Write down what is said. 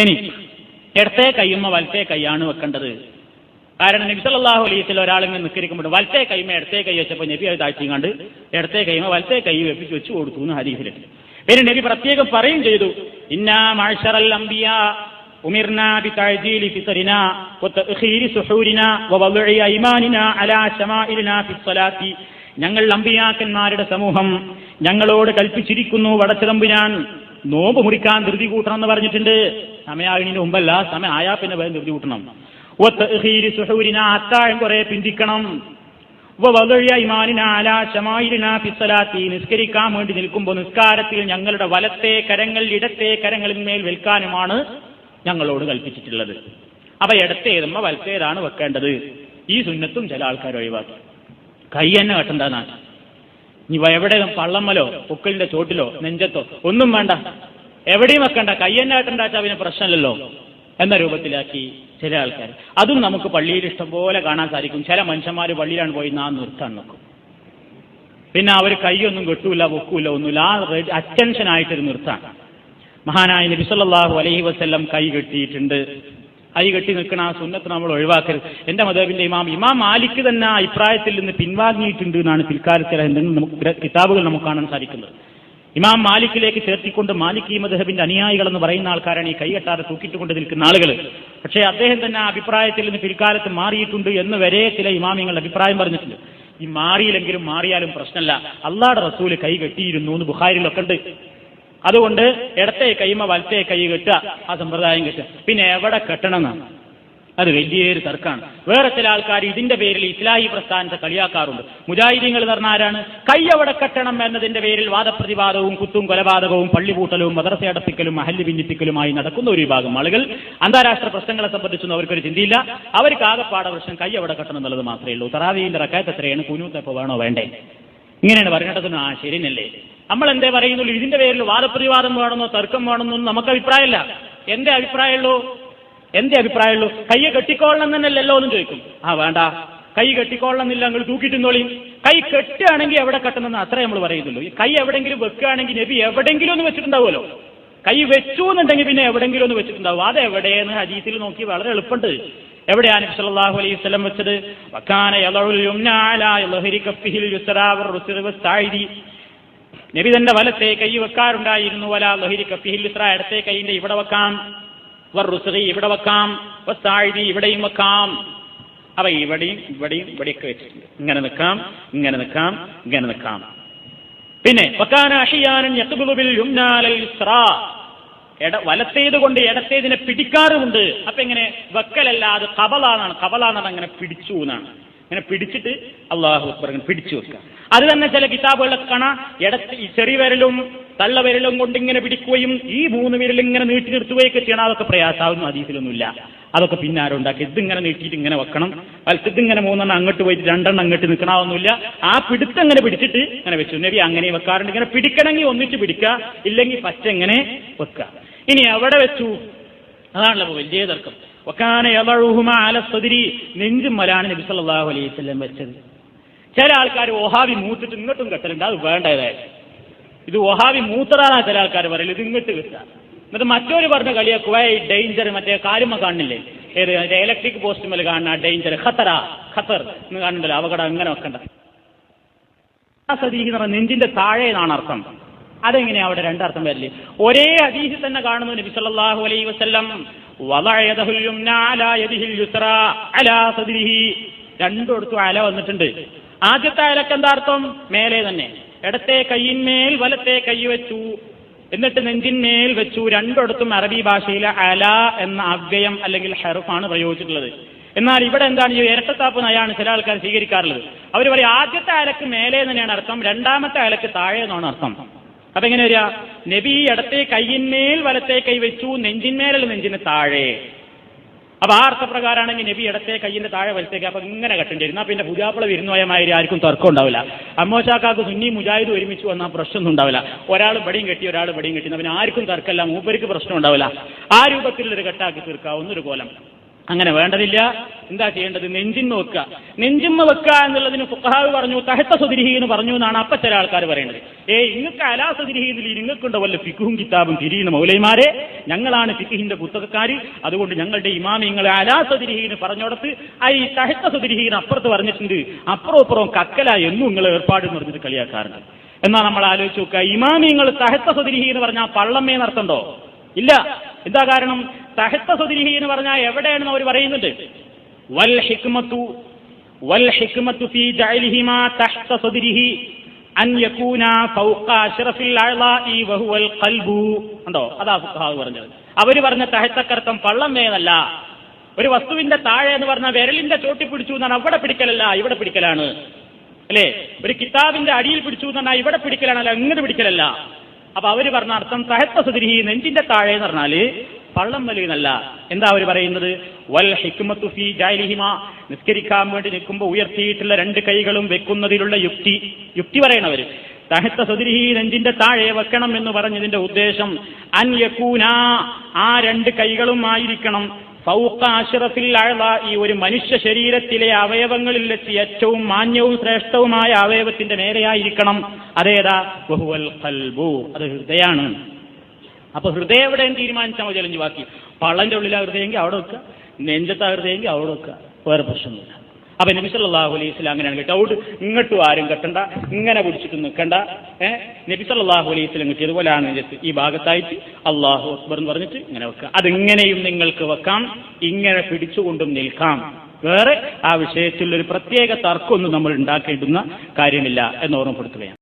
ഇനി ഇടത്തെ കൈയുമ്മ വലത്തെ കൈയാണ് വെക്കേണ്ടത്. കാരണം നബി സല്ലല്ലാഹു അലൈഹി വസല്ലം ഒരാളിങ്ങനെ നിസ്കരിക്കുമ്പോൾ വലത്തെ കൈമ ഇടത്തെ കൈ വെച്ചപ്പോൾ നബി അത് താഴ്ത്തിങ്ങാണ്ട് ഇടത്തെ കൈമ വലത്തെ കൈ വെച്ചു കൊടുത്തു എന്ന് ഹദീസിലുണ്ട്. പിന്നെ നബി പ്രത്യേകം പറയും ചെയ്തു, ഇന്നാ മഅ്ശറൽ അംബിയാ ഉമിർനാ ബിതഅജീലി ഫിത്രിനാ വതഅഖീരി സുഹൂരിനാ വവദ്ഇ അയ്മാനിനാ അലാ ശമാഇലിനാ ഫിസ്സലാത്തി. ഞങ്ങൾ അമ്പിയാക്കന്മാരുടെ സമൂഹം ഞങ്ങളോട് കൽപ്പിച്ചിരിക്കുന്നു, വടച്ചതമ്പുരാൻ നോമ്പ് മുറിക്കാൻ ധൃതി കൂട്ടണം എന്ന് പറഞ്ഞിട്ടുണ്ട്. സമയാകുന്നതിന് മുമ്പല്ല, സമയം ആയാ പിന്നെ വേഗം ധൃതി കൂട്ടണം. വതഅഖീരി സുഹൂരിനാ, അത്താഴം കുറെ പിന്തിക്കണം. വവദ്ഇ അയ്മാനിനാ അലാ ശമാഇലിനാ ഫിസ്സലാത്തി, നിസ്കരിക്കാൻ വേണ്ടി നിൽക്കുമ്പോൾ നിസ്കാരത്തിൽ ഞങ്ങളുടെ വലത്തെ കരങ്ങൾ ഇടത്തെ കരങ്ങളിന്മേൽ വെൽക്കാനുമാണ് ഞങ്ങളോട് കൽപ്പിച്ചിട്ടുള്ളത്. അപ്പൊ ഇടത്തേതുമ്പോ വലത്തേതാണ് വെക്കേണ്ടത്. ഈ സുന്നത്തും ചില ആൾക്കാർ ഒഴിവാക്കി. കൈ തന്നെ കെട്ടണ്ടെന്നാണ്. ഇനി എവിടെ പള്ളമ്മലോ പൊക്കലിന്റെ ചോട്ടിലോ നെഞ്ചത്തോ ഒന്നും വേണ്ട, എവിടെയും വെക്കണ്ട, കൈ തന്നെ കെട്ടണ്ടാച്ചാ പിന്നെ പ്രശ്നമല്ലല്ലോ എന്ന രൂപത്തിലാക്കി ചില ആൾക്കാർ. അതും നമുക്ക് പള്ളിയിൽ ഇഷ്ടംപോലെ കാണാൻ സാധിക്കും. ചില മനുഷ്യന്മാർ പള്ളിയിലാണ് പോയി നിർത്താൻ നോക്കും. പിന്നെ അവർ കൈയൊന്നും കെട്ടൂല പൊക്കൂല ഒന്നുമില്ല, ആ അറ്റൻഷനായിട്ടൊരു നിർത്താൻ. മഹാനായ നബി സല്ലല്ലാഹു അലൈഹി വസല്ലം കൈ കെട്ടിയിട്ടുണ്ട്. കൈ കെട്ടി നിൽക്കണ ആ സുന്നത്ത് നമ്മൾ ഒഴിവാക്കരുത്. എന്റെ മദ്ഹബിന്റെ ഇമാം മാലിക് തന്നെ ആ അഭിപ്രായത്തിൽ നിന്ന് പിൻവാങ്ങിയിട്ടുണ്ട് എന്നാണ് പിൽക്കാലത്തിൽ നമുക്ക് കിതാബുകൾ നമുക്ക് കാണാൻ സാധിക്കുന്നത്. ഇമാം മാലിക്കിലേക്ക് ചേർത്തിക്കൊണ്ട് മാലിക് മദ്ഹബിന്റെ അനുയായികൾ എന്ന് പറയുന്ന ആൾക്കാരാണ് ഈ കൈകെട്ടാതെ തൂക്കിയിട്ടുകൊണ്ട് നിൽക്കുന്ന ആളുകൾ. പക്ഷേ അദ്ദേഹം തന്നെ ആ അഭിപ്രായത്തിൽ നിന്ന് പിൽക്കാലത്ത് മാറിയിട്ടുണ്ട് എന്ന് വരെ ചില ഇമാമിങ്ങളുടെ അഭിപ്രായം പറഞ്ഞിട്ടുണ്ട്. ഈ മാറിയില്ലെങ്കിലും മാറിയാലും പ്രശ്നമല്ല, അള്ളാഹുവിന്റെ റസൂല് കൈ കെട്ടിയിരുന്നു എന്ന് ബുഖാരിയിലൊക്കെ ഉണ്ട്. അതുകൊണ്ട് ഇടത്തെ കൈമ വലത്തെ കൈ കെട്ടുക, ആ സമ്പ്രദായം കെട്ടുക. പിന്നെ എവിടെ കെട്ടണമെന്നാണ് അത് വലിയൊരു തർക്കമാണ്. വേറെ ചില ആൾക്കാർ ഇതിന്റെ പേരിൽ ഇസ്ലാഹി പ്രസ്ഥാനത്തെ കളിയാക്കാറുണ്ട്. മുജാഹിദീങ്ങൾ എന്ന് പറഞ്ഞ ആരാണ്? കൈ എവിടെ കെട്ടണം എന്നതിന്റെ പേരിൽ വാദപ്രതിവാദവും കുത്തും കൊലപാതകവും പള്ളിപൂട്ടലും മദ്രസ അടപ്പിക്കലും മഹല്ല് ഭിന്നിപ്പിക്കലുമായി നടക്കുന്ന ഒരു വിഭാഗം ആളുകൾ. അന്താരാഷ്ട്ര പ്രശ്നങ്ങളെ സംബന്ധിച്ചൊന്നും അവർക്കൊരു ചിന്തയില്ല. അവർക്ക് ആകെപ്പാട പ്രശ്നം കൈ എവിടെ കെട്ടണം എന്നുള്ളത് മാത്രമേ ഉള്ളൂ. തറാവീഹിന്റെ റക്അത്ത് എത്രയാണ്, കുനൂത്ത് എപ്പോൾ വേണോ വേണ്ടേ, ഇങ്ങനെയാണ് പറഞ്ഞിട്ടൊന്നും ആ ശരിയല്ലേ. നമ്മൾ എന്തേ പറയുന്നുള്ളൂ, ഇതിന്റെ പേരിൽ വാദപ്രതിവാദം വേണമെന്നോ തർക്കം വേണമെന്നൊന്നും നമുക്ക് അഭിപ്രായമില്ല. എന്റെ അഭിപ്രായമുള്ളൂ കയ്യെ കെട്ടിക്കോളണം തന്നെയല്ലോ എന്നും ചോദിക്കും. വേണ്ട, കൈ കെട്ടിക്കോളണമെന്നില്ല, നിങ്ങൾ തൂക്കിയിട്ടിന്നോളി. കൈ കെട്ടുകയാണെങ്കിൽ എവിടെ കെട്ടണമെന്ന് അത്രേ നമ്മൾ പറയുന്നുള്ളൂ. ഈ കൈ എവിടെയെങ്കിലും വെക്കുകയാണെങ്കിൽ നബി എവിടെയെങ്കിലും ഒന്ന് വെച്ചിട്ടുണ്ടാവുമല്ലോ. കൈ വെച്ചു എന്നുണ്ടെങ്കിൽ പിന്നെ എവിടെയെങ്കിലും ഒന്ന് വെച്ചിട്ടുണ്ടാവും. അതെവിടെയെന്ന് ഹദീസിൽ നോക്കി വളരെ എളുപ്പമുണ്ട്. എവിടെയാണ് നബി സല്ലല്ലാഹു അലൈഹി വസല്ലം വെച്ചത്? വകാന യദഉൽ യുംനാ അലാ ളഹരി കഫിഹിൽ യുസ്റാ വറുസ്രി വസ്താഇദി. നബി തന്റെ വലത്തെ കൈ വെക്കാറുണ്ടായിരുന്നു. വലാ ളഹരി കഫിഹിൽ യുസ്റാ, ഇടത്തെ കൈയിന്റെ ഇവിടെ വെക്കാം. വറുസ്രി ഇവിടെ വെക്കാം. വസ്താഇദി ഇവിടെയും വെക്കാം. അപ്പൊ ഇവിടെയൊക്കെ വെച്ചിട്ടുണ്ട്. ഇങ്ങനെ നിൽക്കാം. പിന്നെ വകാന അഹ്യാനൻ യഖ്ബിലു ബിൽ യുംനാ അലൽ യുസ്റാ, വലത്തേത് കൊണ്ട് ഇടത്തേതിനെ പിടിക്കാറുമുണ്ട്. അപ്പൊ എങ്ങനെ വെക്കലല്ല, അത് ഖബലാണ്. അങ്ങനെ പിടിച്ചു എന്നാണ്. അങ്ങനെ പിടിച്ചിട്ട് അല്ലാഹു അക്ബർ അങ്ങനെ പിടിച്ചു വെക്കുക. അത് തന്നെ ചില കിതാബുകളൊക്കെ കാണാം, ചെറിയ വിരലും തള്ളവിരലും കൊണ്ട് ഇങ്ങനെ പിടിക്കുകയും ഈ 3 വിരലും ഇങ്ങനെ നീട്ടി നിർത്തുകയൊക്കെ ചെയ്യണം. അതൊക്കെ പ്രയാസാവുന്നു, ഹദീസിലൊന്നുമില്ല. അതൊക്കെ പിന്നെ ആരുണ്ടാക്കി ഇതിങ്ങനെ നീട്ടിയിട്ട് ഇങ്ങനെ വെക്കണം. ഇതിങ്ങനെ 3 എണ്ണം അങ്ങോട്ട് പോയിട്ട് 2 എണ്ണം അങ്ങോട്ട് നിൽക്കണമെന്നില്ല. ആ പിടുത്തം അങ്ങനെ പിടിച്ചിട്ട് ഇങ്ങനെ വെച്ചു. നബി അങ്ങനെ വെക്കാറുണ്ട്. ഇങ്ങനെ പിടിക്കണമെങ്കിൽ ഒന്നിച്ച് പിടിക്കുക, ഇല്ലെങ്കിൽ പച്ച എങ്ങനെ വെക്കുക. ഇനി എവിടെ വെച്ചു? അതാണല്ലോ വലിയ തർക്കം. വകാന യദഉഹുമാ അല സദ്രി, നെഞ്ചുമ്മലാണ് നബി സല്ലല്ലാഹു അലൈഹി വസല്ലം വെച്ചത്. ചില ആൾക്കാർ വഹാബി മൂത്തിട്ട് ഇങ്ങോട്ടും കെട്ടലുണ്ട്. അത് വേണ്ടതായി. ഇത് വഹാബി മൂത്തറാണ് ചില ആൾക്കാർ പറയല്, ഇത് ഇങ്ങോട്ട് കിട്ടുക. എന്നിട്ട് മറ്റൊരു പറഞ്ഞ കളിയാക്കുക ഡേഞ്ചർ, മറ്റേ കാലുമ കാണില്ലേ, ഏത് ഇലക്ട്രിക് പോസ്റ്റ് മേലെ കാണുന്ന ഡേഞ്ചർ, ഖത്തർ എന്ന് കാണുന്നുണ്ടല്ലോ, അപകടം അങ്ങനെ വെക്കണ്ട. സദീഹ് എന്ന് പറഞ്ഞ നെഞ്ചിന്റെ താഴെ എന്നാണ് അർത്ഥം. അതെങ്ങനെയാ അവിടെ രണ്ടർത്ഥം വരില്ലേ? ഒരേ ഹദീസിൽ തന്നെ കാണുന്നു നബി സല്ലല്ലാഹു അലൈഹി വസല്ലം വദഅ യദഹുൽ യുംനാ അലാ യദിഹിൽ യുസ്റാ അലാ സദ്രിഹി, രണ്ടിടത്തും അല വന്നിട്ടുണ്ട്. ആദ്യത്തെ അലക്ക് എന്താ അർത്ഥം? മേലെ തന്നെ. ഇടത്തെ കൈയിന്മേൽ വലത്തെ കൈ വെച്ചു, എന്നിട്ട് നെഞ്ചിന്മേൽ വെച്ചു. രണ്ടിടത്തും അറബി ഭാഷയിലെ അല എന്ന അവ്യയം അല്ലെങ്കിൽ ഹർഫാണ് പ്രയോഗിച്ചിട്ടുള്ളത്. എന്നാൽ ഇവിടെ എന്താണ്, ഈ ഇരട്ടത്താപ്പ് നയാണ് ചില ആൾക്കാർ സ്വീകരിക്കാറുള്ളത്. അവർ പറയും ആദ്യത്തെ അലക്ക് മേലെ തന്നെയാണ് അർത്ഥം, രണ്ടാമത്തെ അലക്ക് താഴെ എന്നാണ് അർത്ഥം. അപ്പൊ എങ്ങനെ വരിക? നബി ഇടത്തെ കൈയിന്മേൽ വലത്തെ കൈ വെച്ചു, നെഞ്ചിന്മേലല്ല നെഞ്ചിന് താഴെ. അപ്പൊ ആ അർത്ഥപ്രകാരമാണെങ്കിൽ നബി ഇടത്തെ കൈയിന്റെ താഴെ വലത്തേക്ക്. അപ്പൊ ഇങ്ങനെ കെട്ടേണ്ടി വരുന്ന പിന്നെ പുതിയാപ്പിള വിരുന്നുപോയമാതിരി ആർക്കും തർക്കം ഉണ്ടാവില്ല. അമ്മോശാക്കാർക്ക് സുന്നി മുജാഹിദ് ഒരുമിച്ച് വന്നാൽ പ്രശ്നമൊന്നും ഉണ്ടാവില്ല. ഒരാൾ ബടിയും കെട്ടി ഒരാൾ ബടിയും കെട്ടി, പിന്നെ ആർക്കും തർക്കമല്ല, മൂപ്പർക്ക് പ്രശ്നം ഉണ്ടാവില്ല. ആ രൂപത്തിലുള്ളൊരു കെട്ടാക്കി തീർക്കാവുന്ന ഒരു കോലം. അങ്ങനെ വേണ്ടതില്ല. എന്താ ചെയ്യേണ്ടത്? നെഞ്ചിന്ന് വെക്കുക. നെഞ്ചിന്ന് വെക്കുക എന്നുള്ളതിന് ഫുഖഹാവ് പറഞ്ഞു തഹത്ത സുദ്രിഹി എന്ന് പറഞ്ഞു എന്നാണ് അപ്പൊ ചില ആൾക്കാർ പറയുന്നത്. ഇങ്ങൾക്ക് അലാ സുദ്രിഹിയിൽ നിങ്ങൾക്കുണ്ടോ വല്ല ഫിഖും കിതാബും തിരിയുന്ന മൗലൈമാരെ, ഞങ്ങളാണ് ഫിഖിന്റെ പുസ്തകക്കാർ, അതുകൊണ്ട് ഞങ്ങളുടെ ഇമാമിങ്ങൾ അലാ സുദ്രിഹിന്ന് പറഞ്ഞോടത്ത് ഈ തഹത്ത സുദ്രിഹിന്ന് അപ്പുറത്ത് പറഞ്ഞിട്ടുണ്ട്, അപ്പുറം കക്കല എന്നും നിങ്ങൾ ഏർപ്പാട് എന്ന് പറഞ്ഞിട്ട് കളിയാക്കാറുണ്ട്. എന്നാ നമ്മൾ ആലോചിച്ച് നോക്കുക, ഇമാമിങ്ങൾ തഹത്ത സുദ്രിഹി എന്ന് പറഞ്ഞാൽ പള്ളമ്മേ നടത്തണ്ടോ? ഇല്ല. എന്താ കാരണം? തഹത്ത സുദ്രിഹി എന്ന് പറഞ്ഞാൽ എവിടെയാണെന്ന് അവർ പറയുന്നുണ്ട്. വൽ ഹിക്മത്തു ഫീ ജഅലിഹിമാ തഹ്ത സദ്രിഹി അൻ യകൂന ഫൗഖ അശ്റഫിൽ അഅളാഇ വഹുവൽ ഖൽബു. ഉണ്ടോ? അതാ ഫുഖഹാവ് പറഞ്ഞത്. അവർ പറഞ്ഞ തഹത്തക്കർത്ഥം പള്ളമ്മേന്നല്ല. ഒരു വസ്തുവിന്റെ താഴെ എന്ന് പറഞ്ഞാൽ വിരലിന്റെ ചോട്ടി പിടിച്ചു എന്നാണ്, അവിടെ പിടിക്കലല്ല, ഇവിടെ പിടിക്കലാണ്. അല്ലേ? ഒരു കിതാബിന്റെ അടിയിൽ പിടിച്ചു എന്ന് പറഞ്ഞാൽ ഇവിടെ പിടിക്കലാണല്ല, ഇങ്ങോട്ട് പിടിക്കലല്ല. അപ്പൊ അവര് പറഞ്ഞ അർത്ഥം തഹത്ത സുദ്രിഹി നെഞ്ചിന്റെ താഴെ എന്ന് പറഞ്ഞാല് പള്ളം വലിയെന്നല്ല. എന്താ അവർ പറയുന്നത്? വൽ ഹിക്മത്തു ഫീ ജഅലിഹിമാ, നിസ്കരിക്കാൻ വേണ്ടി നിൽക്കുമ്പോൾ ഉയർത്തിയിട്ടുള്ള രണ്ട് കൈകളും വെക്കുന്നതിലുള്ള യുക്തി പറയണവര്. തഹത്ത സുദ്രിഹി നെഞ്ചിന്റെ താഴെ വെക്കണം എന്ന് പറഞ്ഞതിന്റെ ഉദ്ദേശം അൻ യകൂന, ആ രണ്ട് കൈകളും ആയിരിക്കണം ഫൗഖ അശ്റഫിൽ അഅളാഇ, ഒരു മനുഷ്യ ശരീരത്തിലെ അവയവങ്ങളിൽ വെച്ച് ഏറ്റവും മാന്യവും ശ്രേഷ്ഠവുമായ അവയവത്തിന്റെ നേരെയായിരിക്കണം. അതേതാ? വഹുവൽ ഖൽബു, അത് ഹൃദയാണ്. അപ്പൊ ഹൃദയം എവിടെയും തീരുമാനിച്ചാൽ മതി. അലഞ്ചു ബാക്കി പള്ളന്റെ ഉള്ളിലാ ഹൃദയമെങ്കിൽ അവിടെ വെക്കുക, നെഞ്ചത്താ ഹൃദയമെങ്കിൽ അവിടെ വെക്കുക, വേറെ പ്രശ്നമൊന്നുമില്ല. അപ്പൊ നബി സല്ലല്ലാഹു അലൈഹി വസല്ലം അങ്ങനെയാണ് കേട്ടോ. ഔട്ട് ഇങ്ങോട്ടും ആരും കെട്ടണ്ട, ഇങ്ങനെ പിടിച്ചിട്ട് നിൽക്കണ്ട. നബി സല്ലല്ലാഹു അലൈഹി വസല്ലം കിട്ടിയതുപോലെയാണ് ഈ ഭാഗത്തായിട്ട് അല്ലാഹു അക്ബർ എന്ന് പറഞ്ഞിട്ട് ഇങ്ങനെ വെക്കുക. അതിങ്ങനെയും നിങ്ങൾക്ക് വെക്കാം, ഇങ്ങനെ പിടിച്ചുകൊണ്ടും നിൽക്കാം. വേറെ ആ വിഷയത്തിൽ ഒരു പ്രത്യേക തർക്കമൊന്നും നമ്മൾ ഉണ്ടാക്കേണ്ടുന്ന കാര്യമില്ല എന്ന് ഓർമ്മപ്പെടുത്തുകയാണ്.